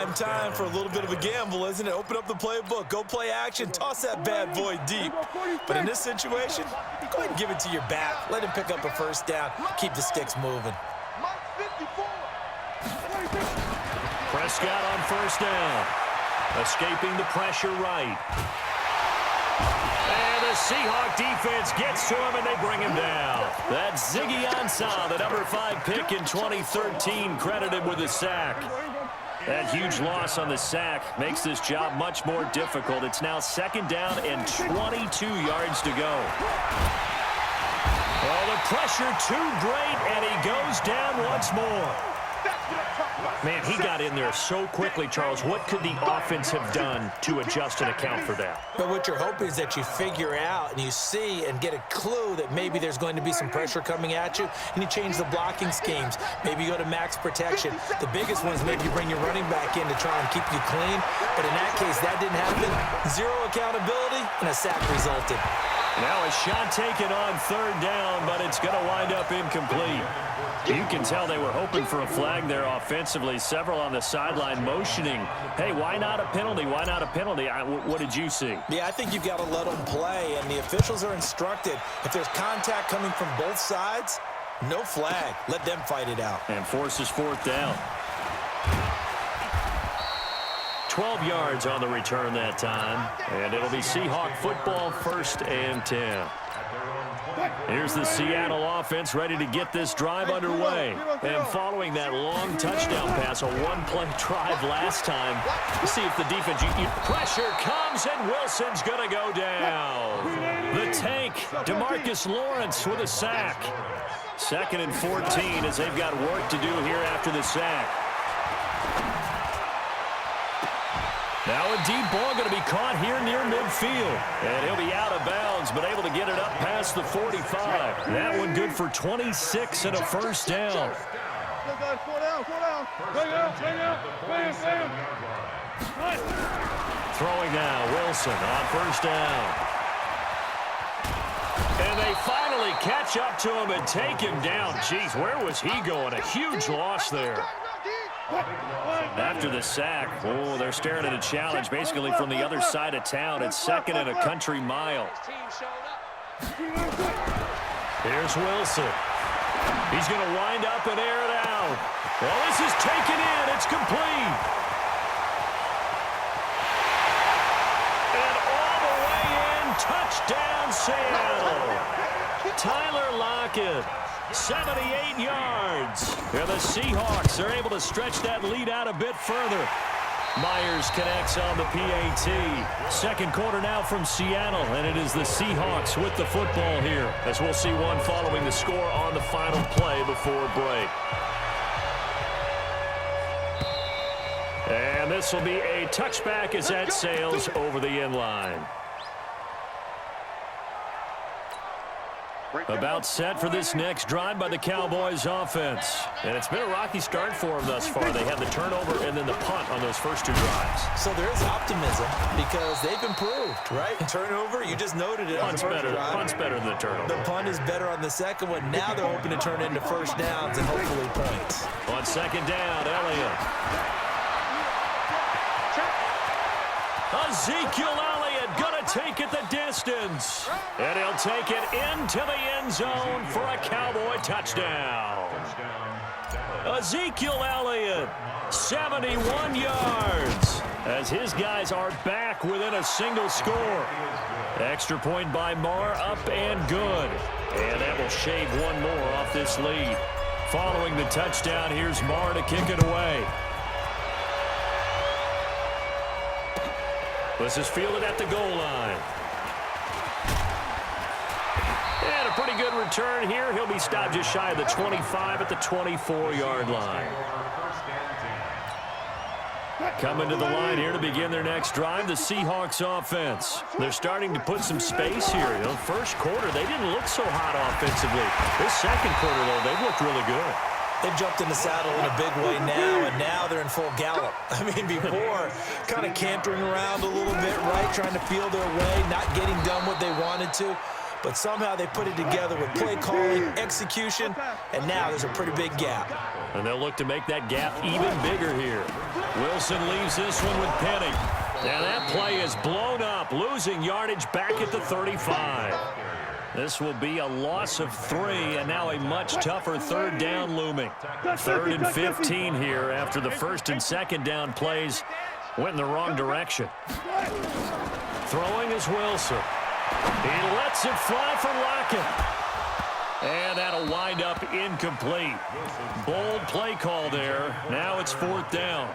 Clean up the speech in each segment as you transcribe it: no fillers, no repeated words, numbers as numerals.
Time for a little bit of a gamble, isn't it? Open up the playbook, go play action, toss that bad boy deep. But in this situation, go ahead and give it to your back. Let him pick up a first down, keep the sticks moving. Prescott on first down. Escaping the pressure right. And the Seahawk defense gets to him, and they bring him down. That's Ziggy Ansah, the number 5 pick in 2013, credited with a sack. That huge loss on the sack makes this job much more difficult. It's now 2nd down and 22 yards to go. Oh, the pressure too great, and he goes down once more. Man, he got in there so quickly, Charles. What could the offense have done to adjust and account for that? But what you're hoping is that you figure out and you see and get a clue that maybe there's going to be some pressure coming at you, and you change the blocking schemes. Maybe you go to max protection. The biggest one is maybe you bring your running back in to try and keep you clean. But in that case, that didn't happen. Zero accountability, and a sack resulted. Now a shot taken on 3rd down, but it's going to wind up incomplete. You can tell they were hoping for a flag there offensively. Several on the sideline motioning, hey, why not a penalty? Why not a penalty? What did you see? Yeah, I think you've got to let them play, and the officials are instructed. If there's contact coming from both sides, no flag. Let them fight it out. And forces 4th down. 12 yards on the return that time, and it'll be Seahawk football, 1st and 10. Here's the Seattle offense ready to get this drive underway. And following that long touchdown pass, a one-play drive last time, let's see if the defense, pressure comes, and Wilson's going to go down. The tank, DeMarcus Lawrence with a sack. 2nd and 14 as they've got work to do here after the sack. Now a deep ball going to be caught here near midfield. And he'll be out of bounds, but able to get it up past the 45. That one good for 26 and a first down. Throwing now, Wilson on first down. And they finally catch up to him and take him down. Jeez, where was he going? A huge loss there. After the sack, oh, they're staring at a challenge basically from the other side of town. It's 2nd and a country mile. Here's Wilson. He's going to wind up and air it out. Well, this is taken in. It's complete. And all the way in, touchdown Seattle. Tyler Lockett. 78 yards. And the Seahawks are able to stretch that lead out a bit further. Myers connects on the PAT. 2nd quarter now from Seattle, and it is the Seahawks with the football here, as we'll see one following the score on the final play before break. And this will be a touchback as that sails over the end line. About set for this next drive by the Cowboys offense. And it's been a rocky start for them thus far. They had the turnover and then the punt on those first 2 drives. So there is optimism because they've improved, right? Turnover, you just noted it. Punt's better. Punt's better than the turnover. The punt is better on the 2nd one. Now they're hoping to turn into first downs and hopefully points. On 2nd down, Elliott. Ezekiel Elliott going to take it the distance. And he'll take it into the end zone for a Cowboy touchdown. Ezekiel Elliott, 71 yards, as his guys are back within a single score. Extra point by Marr, up and good. And that will shave one more off this lead. Following the touchdown, here's Marr to kick it away. This is fielded at the goal line. And a pretty good return here. He'll be stopped just shy of the 25 at the 24-yard line. Coming to the line here to begin their next drive, the Seahawks offense. They're starting to put some space here. You know, first quarter, they didn't look so hot offensively. This 2nd quarter, though, they've looked really good. They've jumped in the saddle in a big way now, and now they're in full gallop. I mean, before, kind of cantering around a little bit, right, trying to feel their way, not getting done what they wanted to. but somehow they put it together with play calling, execution, and now there's a pretty big gap. And they'll look to make that gap even bigger here. Wilson leaves this one with Penny. And that play is blown up, losing yardage back at the 35. This will be a loss of 3, and now a much tougher third down looming. 3rd and 15 here after the first and second down plays went in the wrong direction. Throwing is Wilson. He lets it fly for Lockett. And that'll wind up incomplete. Bold play call there. Now it's 4th down.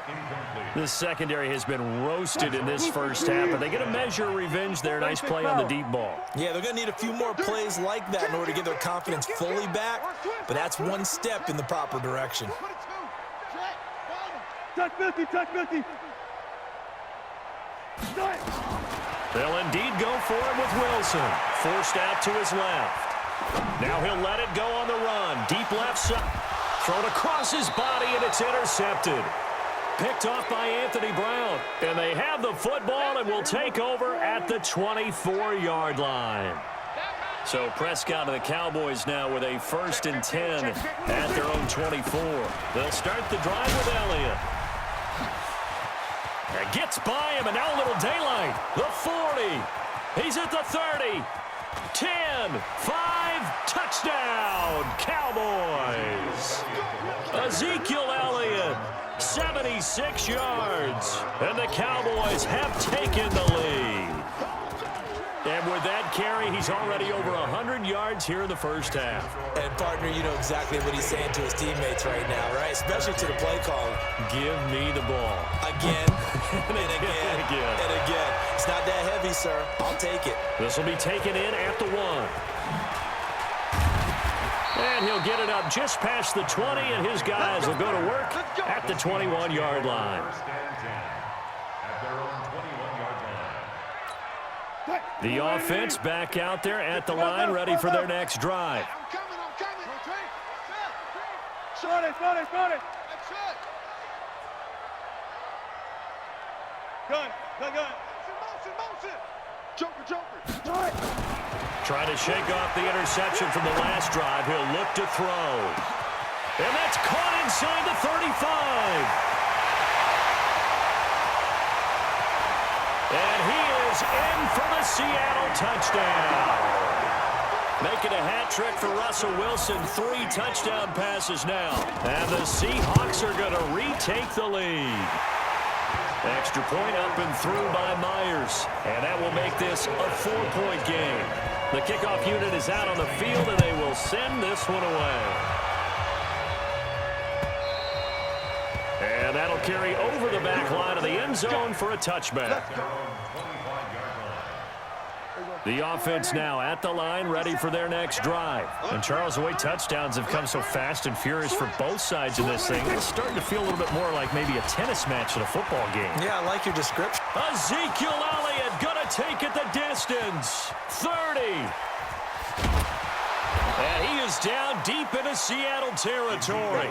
This secondary has been roasted in this first half, but they get a measure of revenge there. Nice play on the deep ball. Yeah, they're going to need a few more plays like that in order to get their confidence fully back, but that's one step in the proper direction. Touch 50, touch 50. They'll indeed go for it with Wilson. Forced out to his left. Now he'll let it go on the run. Deep left side. Thrown across his body, and it's intercepted. Picked off by Anthony Brown. And they have the football and will take over at the 24-yard line. So Prescott and the Cowboys now with a 1st and 10 at their own 24. They'll start the drive with Elliott. That gets by him, and now a little daylight. The 40. He's at the 30. 10, 5, touchdown, Cowboys. Ezekiel Elliott, 76 yards, and the Cowboys have taken the lead. And with that carry, he's already over 100 yards here in the first half. And, partner, you know exactly what he's saying to his teammates right now, right? Especially to the play caller. Give me the ball. Again, and again, and again. It's not that heavy, sir. I'll take it. This will be taken in at the 1. And he'll get it up just past the 20, and his guys will go to work at the 21-yard line. The offense back out there at the line, ready for their next drive. I'm coming. Short it. That's it. Gun. Motion. Joker. Trying to shake off the interception from the last drive. He'll look to throw. And that's caught inside the 35. And he is in for the Seattle touchdown. Making a hat trick for Russell Wilson. 3 touchdown passes now. And the Seahawks are going to retake the lead. Extra point up and through by Myers. And that will make this a 4-point game. The kickoff unit is out on the field, and they will send this one away. And that'll carry over the back line of the end zone for a touchback. The offense now at the line, ready for their next drive. And Charles, the way touchdowns have come so fast and furious for both sides of this thing, it's starting to feel a little bit more like maybe a tennis match at a football game. Yeah, I like your description. Ezekiel Elliott gonna take it the distance. 30. And he is down deep into Seattle territory.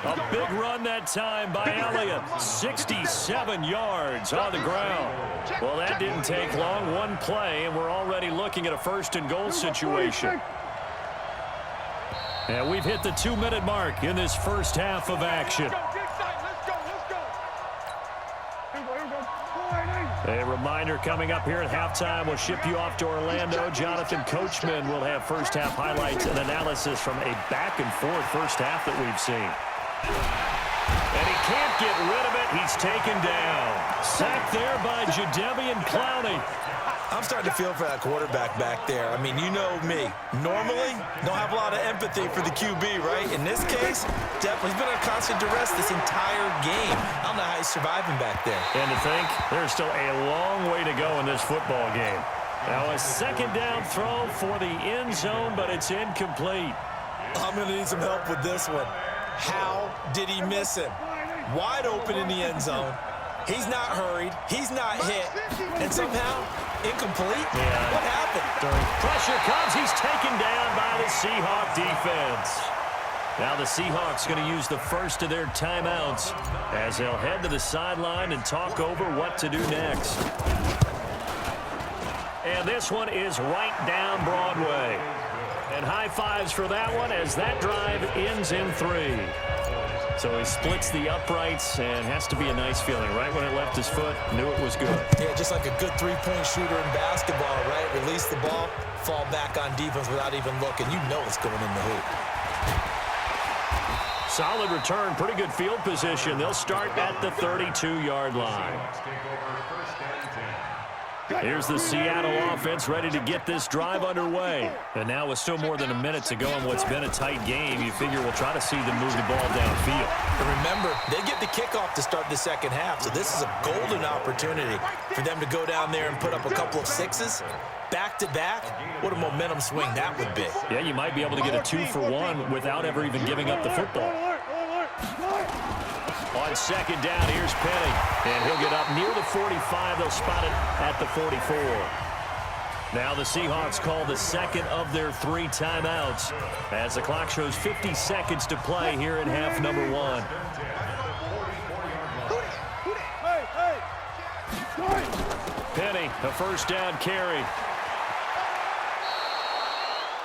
A big run that time by Elliott. 67 yards on the ground. Well, that didn't take long. One play, and we're already looking at a 1st and goal situation. And we've hit the 2-minute mark in this first half of action. A reminder coming up here at halftime. We'll ship you off to Orlando. Jonathan Coachman will have first half highlights and analysis from a back-and-forth first half that we've seen. And he can't get rid of it. He's taken down. Sacked there by Jadeveon Clowney. I'm starting to feel for that quarterback back there. I mean, you know me. Normally, don't have a lot of empathy for the QB, right? In this case, definitely he's been under constant duress this entire game. I don't know how he's surviving back there. And to think, there's still a long way to go in this football game. Now a 2nd down throw for the end zone, but it's incomplete. I'm going to need some help with this one. How did he miss him? Wide open in the end zone. He's not hurried. He's not hit. And somehow, incomplete? Yeah. What happened? Pressure comes. He's taken down by the Seahawk defense. Now the Seahawks going to use the first of their timeouts as they'll head to the sideline and talk over what to do next. And this one is right down Broadway. And high fives for that one as that drive ends in 3. So he splits the uprights and has to be a nice feeling. Right when it left his foot, knew it was good. Yeah, just like a good three-point shooter in basketball, right? Release the ball, fall back on defense without even looking. You know it's going in the hoop. Solid return, pretty good field position. They'll start at the 32-yard line. Here's the Seattle offense ready to get this drive underway. And now with still more than a minute to go in what's been a tight game, you figure we'll try to see them move the ball downfield. And remember, they get the kickoff to start the second half, so this is a golden opportunity for them to go down there and put up a couple of sixes. Back-to-back, what a momentum swing that would be. Yeah, you might be able to get a 2-for-1 without ever even giving up the football. On second down, here's Penny. And he'll get up near the 45. They'll spot it at the 44. Now the Seahawks call the second of their 3 timeouts as the clock shows 50 seconds to play here in half number 1. Penny, a first down carry.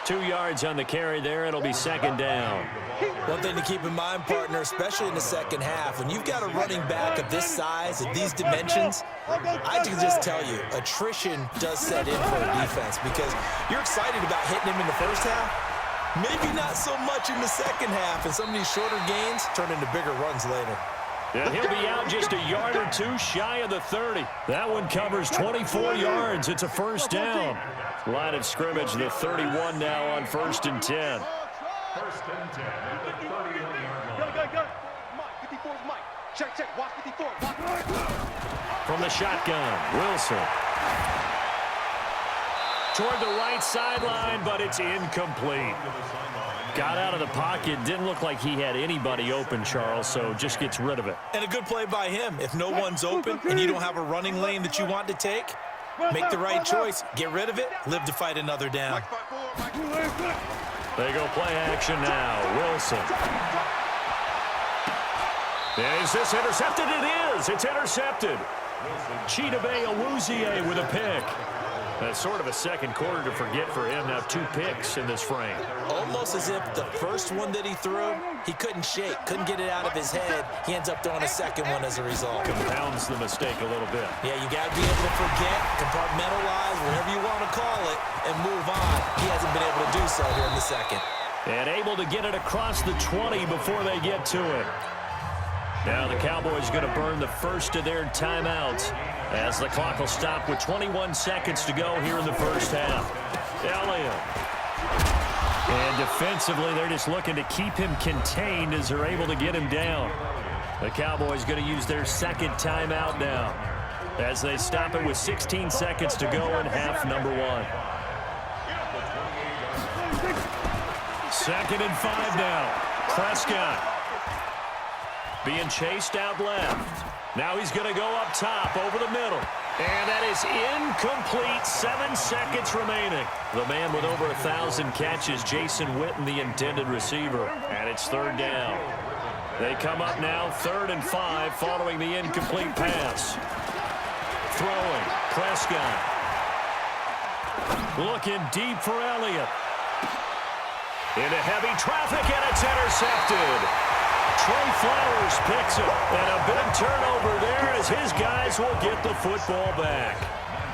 2 yards on the carry there. It'll be second down. One thing to keep in mind, partner, especially in the second half, when you've got a running back of this size, of these dimensions, I can just tell you, attrition does set in for a defense because you're excited about hitting him in the first half. Maybe not so much in the second half, and some of these shorter gains turn into bigger runs later. And he'll be out just a yard or 2 shy of the 30. That one covers 24 yards. It's a first down. Line of scrimmage, the 31 now on 1st and 10. First and 10 at the 31-yard line. Go. Mike, 54 is Mike. Check. Watch 54. From the shotgun, Wilson. Toward the right sideline, but it's incomplete. Got out of the pocket. Didn't look like he had anybody open, Charles, so just gets rid of it. And a good play by him. If no one's open and you don't have a running lane that you want to take, make the right choice. Get rid of it. Live to fight another down. They go play action now. Wilson. Is this intercepted? It is. It's intercepted. Chidobe Awuzie with a pick. That's sort of a second quarter to forget for him. Now 2 picks in this frame. Almost as if the first one that he threw, he couldn't shake, couldn't get it out of his head. He ends up throwing a second one as a result. Compounds the mistake a little bit. Yeah, you got to be able to forget, compartmentalize, whatever you want to call it, and move on. He hasn't been able to do so here in the second. And able to get it across the 20 before they get to it. Now the Cowboys going to burn the first of their timeouts as the clock will stop with 21 seconds to go here in the first half. Elliott. And defensively, they're just looking to keep him contained as they're able to get him down. The Cowboys going to use their second timeout now as they stop it with 16 seconds to go in half number 1. Second and 5 now. Prescott. Being chased out left. Now he's going to go up top over the middle. And that is incomplete. 7 seconds remaining. The man with over 1,000 catches, Jason Witten, the intended receiver. And it's 3rd down. They come up now 3rd and 5 following the incomplete pass. Throwing. Prescott. Looking deep for Elliott. Into heavy traffic, and it's intercepted. Trey Flowers picks it, and a big turnover there as his guys will get the football back.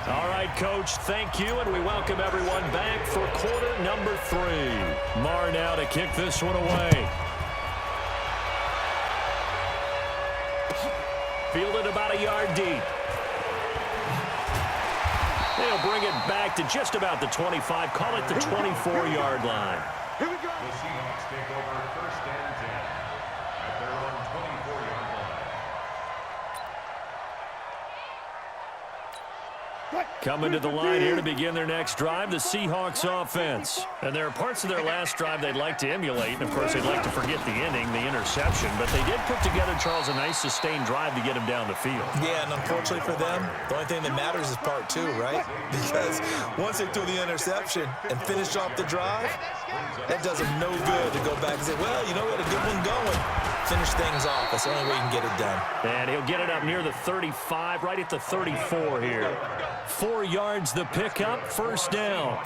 All right, Coach, thank you, and we welcome everyone back for quarter number 3. Marr now to kick this one away. Fielded about a yard deep. They'll bring it back to just about the 25, call it the 24-yard line. Here we go. The Seahawks take over 1st and 10 at their own 24-yard line. Coming to the line here to begin their next drive, the Seahawks offense. And there are parts of their last drive they'd like to emulate. And, of course, they'd like to forget the inning, the interception. But they did put together, Charles, a nice sustained drive to get him down the field. Yeah, and unfortunately for them, the only thing that matters is part 2, right? Because once they threw the interception and finished off the drive, that does them no good to go back and say, well, you know, we had a good one going. finish things off. That's the only way you can get it done. And he'll get it up near the 35, right at the 34 here. 4 yards the pickup, first down.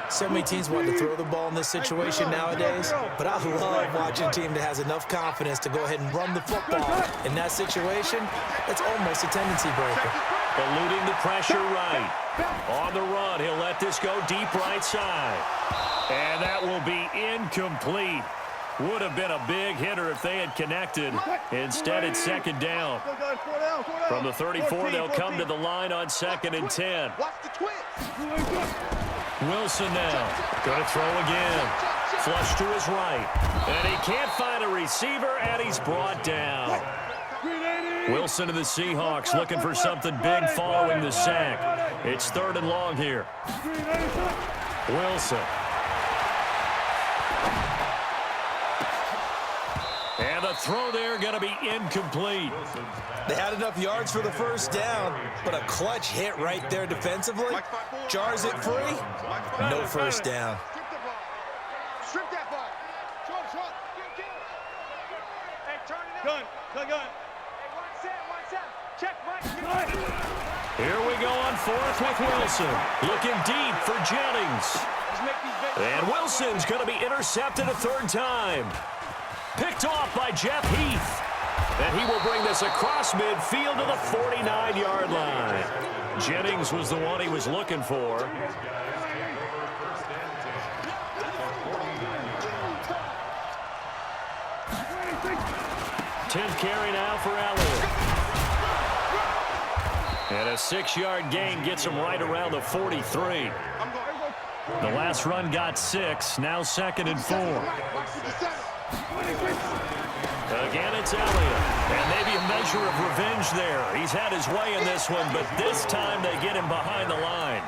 So many teams want to throw the ball in this situation nowadays, but I love watching a team that has enough confidence to go ahead and run the football. In that situation, it's almost a tendency breaker. Eluding the pressure right. On the run, he'll let this go deep right side. And that will be incomplete. Would have been a big hitter if they had connected. Instead, it's second down. From the 34, they'll come to the line on 2nd and 10. Wilson now. Going to throw again. Flush to his right. And he can't find a receiver, and he's brought down. Wilson and the Seahawks looking for something big following the sack. It's 3rd and long here. Wilson. And the throw there going to be incomplete. They had enough yards for the first down, but a clutch hit right there defensively. Jars it free. No first down. Strip that ball. Short. Hey, turn it up. Gun. Hey, one set. Check, Mike. Here we go on 4th with Wilson. Looking deep for Jennings. And Wilson's going to be intercepted a 3rd time. Picked off by Jeff Heath. And he will bring this across midfield to the 49-yard line. Jennings was the one he was looking for. 10th carry now for Elliott. And a 6-yard gain gets him right around the 43. The last run got 6. Now 2nd and 4. Again, it's Elliott. And maybe a measure of revenge there. He's had his way in this one, but this time they get him behind the line.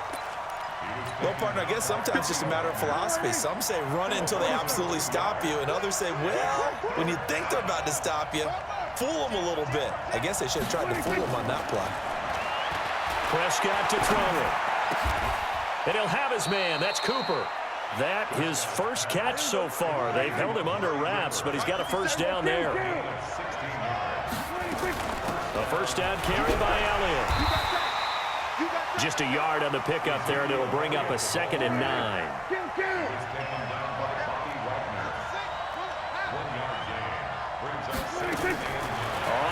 Well, partner, I guess sometimes it's just a matter of philosophy. Some say run until they absolutely stop you, and others say, well, when you think they're about to stop you, fool them a little bit. I guess they should have tried to fool them on that play. Prescott to throw it. And he'll have his man. That's Cooper. That his first catch so far. They've held him under wraps, but he's got a first down there. A first down carry by Elliott. Just a yard on the pickup there, and it'll bring up a 2nd and 9.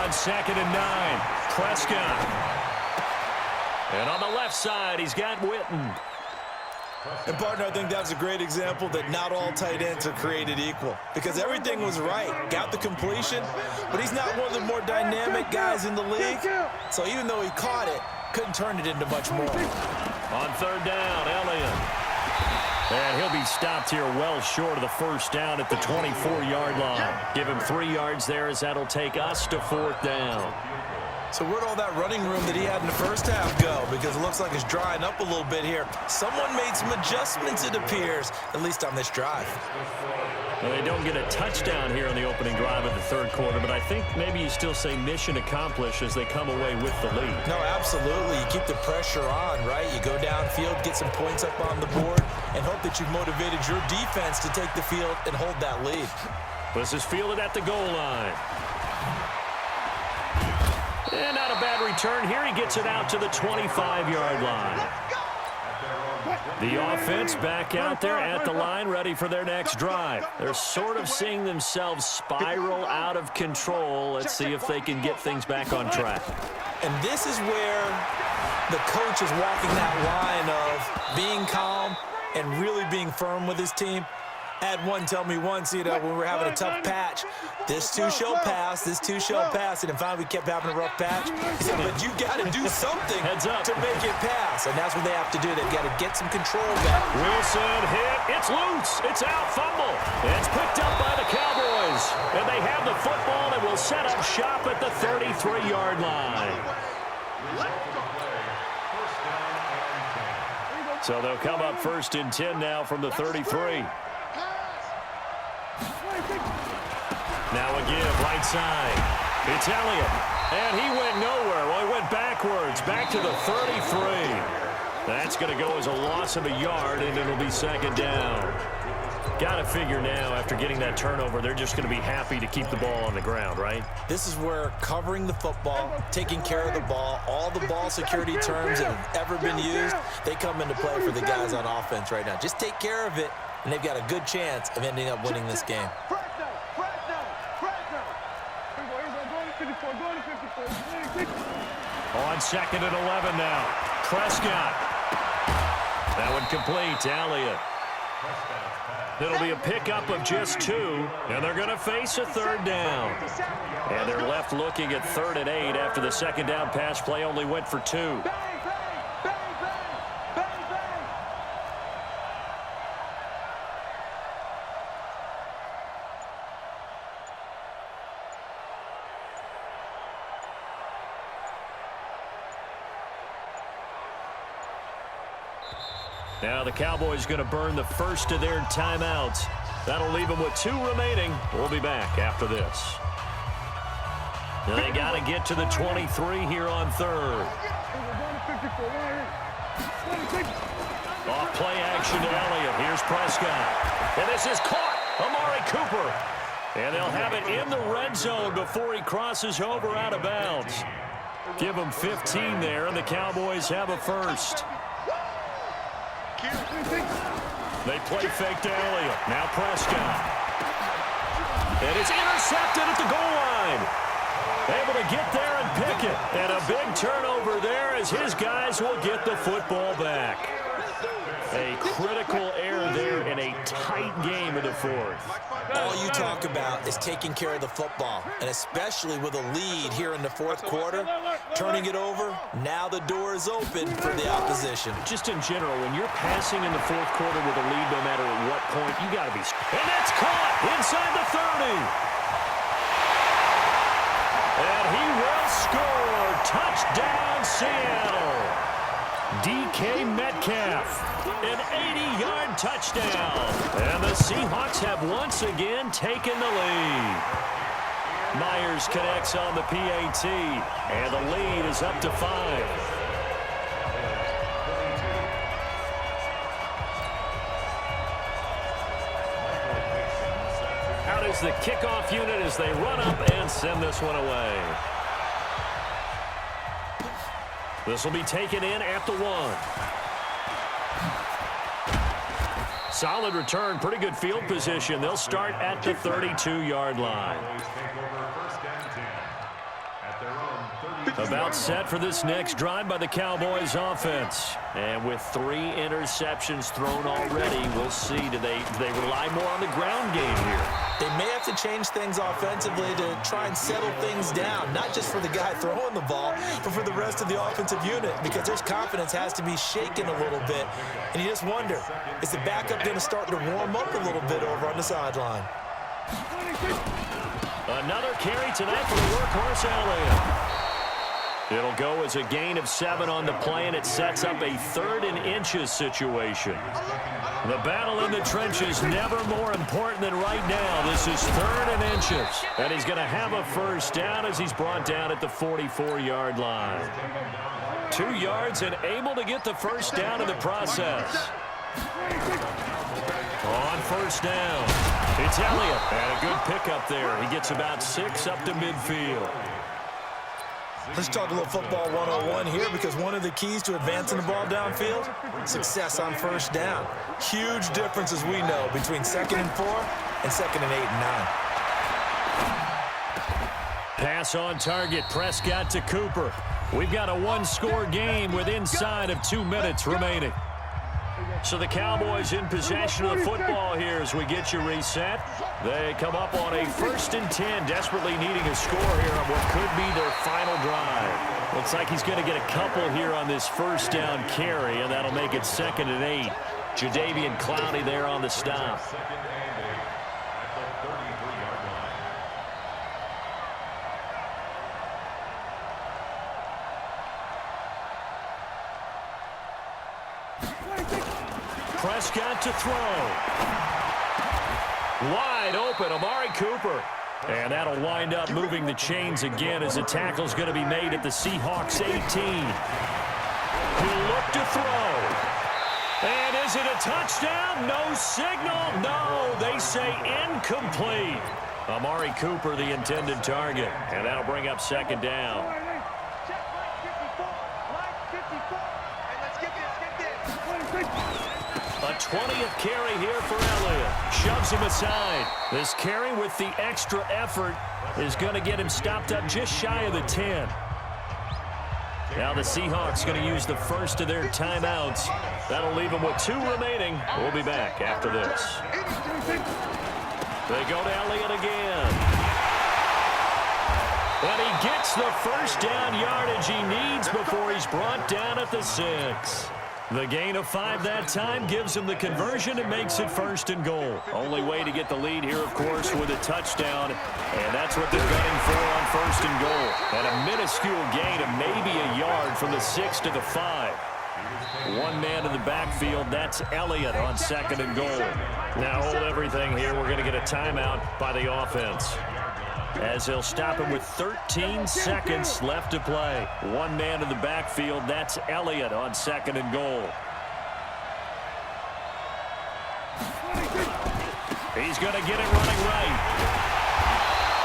On 2nd and 9, Prescott. And on the left side, he's got Witten. And, partner, I think that's a great example that not all tight ends are created equal, because everything was right. Got the completion, but he's not one of the more dynamic guys in the league. So even though he caught it, couldn't turn it into much more. On 3rd down, Elliott. And he'll be stopped here well short of the first down at the 24-yard line. Give him 3 yards there as that'll take us to 4th down. So where'd all that running room that he had in the first half go? Because it looks like it's drying up a little bit here. Someone made some adjustments, it appears, at least on this drive. Well, they don't get a touchdown here in the opening drive of the 3rd quarter, but I think maybe you still say mission accomplished as they come away with the lead. No, absolutely. You keep the pressure on, right? You go downfield, get some points up on the board, and hope that you've motivated your defense to take the field and hold that lead. This is fielded at the goal line. And not a bad return here. He gets it out to the 25-yard line. The offense back out there at the line, ready for their next drive. They're sort of seeing themselves spiral out of control. Let's see if they can get things back on track. And this is where the coach is walking that line of being calm and really being firm with his team. I had one tell me once, when we were having a tough patch, this too shall pass, this too shall pass, and then finally we kept having a rough patch. He said, but you got to do something to make it pass, and that's what they have to do. They've got to get some control back. Wilson hit. It's loose. It's out. Fumble. It's picked up by the Cowboys, and they have the football and will set up shop at the 33-yard line. So they'll come up 1st and 10 now from the 33. Now again, right side. It's Elliott. And he went nowhere. Well, he went backwards, back to the 33. That's going to go as a loss of a yard, and it'll be 2nd down. Got to figure now, after getting that turnover, they're just going to be happy to keep the ball on the ground, right? This is where covering the football, taking care of the ball, all the ball security terms that have ever been used, they come into play for the guys on offense right now. Just take care of it, and they've got a good chance of ending up winning this game. On 2nd and 11 now. Prescott. That one complete to Elliott. It'll be a pickup of just 2, and they're going to face a 3rd down. And they're left looking at 3rd and 8 after the 2nd down pass play only went for 2. Now the Cowboys going to burn the first of their timeouts. That'll leave them with 2 remaining. We'll be back after this. They got to get to the 23 here on 3rd. Off play action to Elliott. Here's Prescott. And this is caught. Amari Cooper. And they'll have it in the red zone before he crosses over out of bounds. Give them 15 there, and the Cowboys have a first. They play fake to Elliott. Now Prescott. And it's intercepted at the goal line. Able to get there and pick it. And a big turnover there as his guys will get the football back. A critical error there in a tight game in the 4th. All you talk about is taking care of the football, and especially with a lead here in the 4th quarter, turning it over, now the door is open for the opposition. Just in general, when you're passing in the 4th quarter with a lead, no matter at what point, you got to be. And that's caught inside the 30. And he will score. Touchdown, Seattle. DK Metcalf. An 80-yard touchdown. And the Seahawks have once again taken the lead. Myers connects on the PAT. And the lead is up to 5. Out is the kickoff unit as they run up and send this one away. This will be taken in at the 1. Solid return, pretty good field position. They'll start at the 32-yard line. About set for this next drive by the Cowboys offense. And with 3 interceptions thrown already, we'll see. Do they rely more on the ground game here? They may have to change things offensively to try and settle things down, not just for the guy throwing the ball, but for the rest of the offensive unit, because their confidence has to be shaken a little bit. And you just wonder, is the backup going to start to warm up a little bit over on the sideline? Another carry tonight for the workhorse Elliott. It'll go as a gain of 7 on the play, and it sets up a 3rd and inches situation. The battle in the trenches never more important than right now. This is 3rd and inches. And he's going to have a first down as he's brought down at the 44-yard line. 2 yards and able to get the first down in the process. On first down, it's Elliott. And a good pickup there. He gets about 6 up to midfield. Let's talk a little football 101 here, because one of the keys to advancing the ball downfield, success on first down. Huge difference, as we know, between 2nd and 4 and 2nd and 8 and 9. Pass on target, Prescott to Cooper. We've got a 1-score game with inside of 2 minutes remaining. So the Cowboys in possession of the football here as we get you reset. They come up on a 1st and 10, desperately needing a score here on what could be their final drive. Looks like he's going to get a couple here on this first down carry, and that'll make it 2nd and 8. Jadeveon Clowney there on the stop. Prescott to throw. Wide open, Amari Cooper. And that'll wind up moving the chains again as the tackle's going to be made at the Seahawks 18. He'll look to throw. And is it a touchdown? No signal. No, they say incomplete. Amari Cooper, the intended target. And that'll bring up second down. Check line 54. Line 54. Hey, let's get this. A 20th carry here for Elliott. Shoves him aside. This carry with the extra effort is going to get him stopped up just shy of the 10. Now the Seahawks going to use the first of their timeouts. That'll leave them with 2 remaining. We'll be back after this. They go to Elliott again. And he gets the first down yardage he needs before he's brought down at the 6. The gain of 5 that time gives him the conversion and makes it 1st and goal. Only way to get the lead here, of course, with a touchdown. And that's what they're gunning for on 1st and goal. And a minuscule gain of maybe a yard from the 6 to the 5. One man in the backfield, that's Elliott on 2nd and goal. Now hold everything here. We're going to get a timeout by the offense, as they'll stop him with 13 seconds left to play. One man in the backfield, that's Elliott on 2nd and goal. He's going to get it running right.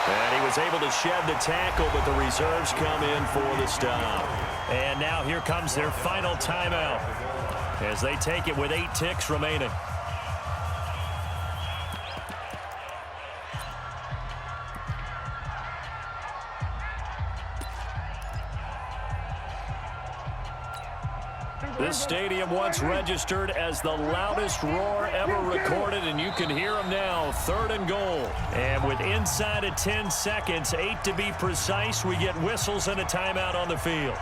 And he was able to shed the tackle, but the reserves come in for the stop. And now here comes their final timeout as they take it with 8 ticks remaining. This stadium once registered as the loudest roar ever recorded, and you can hear them now. 3rd and goal. And with inside of 10 seconds, 8 to be precise, we get whistles and a timeout on the field.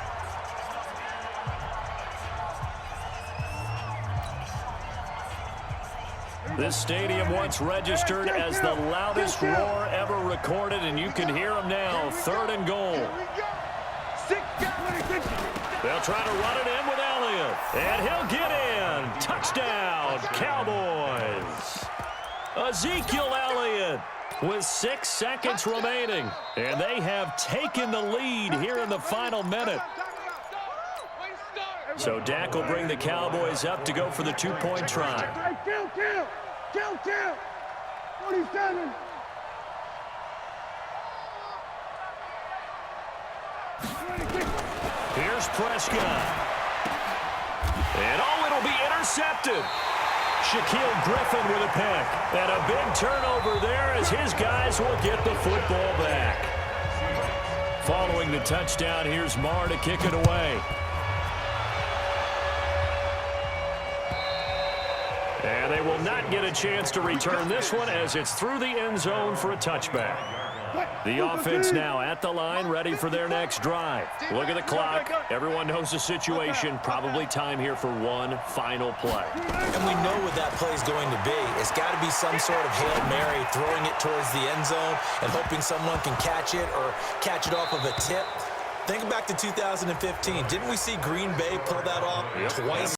This stadium once registered as the loudest roar ever recorded, and you can hear them now. 3rd and goal. They'll try to run it in with Elliott, and he'll get in. Touchdown, Cowboys. Ezekiel Elliott with 6 seconds remaining, and they have taken the lead here in the final minute. So Dak will bring the Cowboys up to go for the 2-point try. Kill. 47. Here's Prescott. And it'll be intercepted. Shaquille Griffin with a pick. And a big turnover there as his guys will get the football back. Following the touchdown, here's Marr to kick it away. And they will not get a chance to return this one as it's through the end zone for a touchback. The offense now at the line, ready for their next drive. Look at the clock. Everyone knows the situation. Probably time here for one final play. And we know what that play is going to be. It's got to be some sort of Hail Mary, throwing it towards the end zone and hoping someone can catch it or catch it off of a tip. Think back to 2015. Didn't we see Green Bay pull that off twice?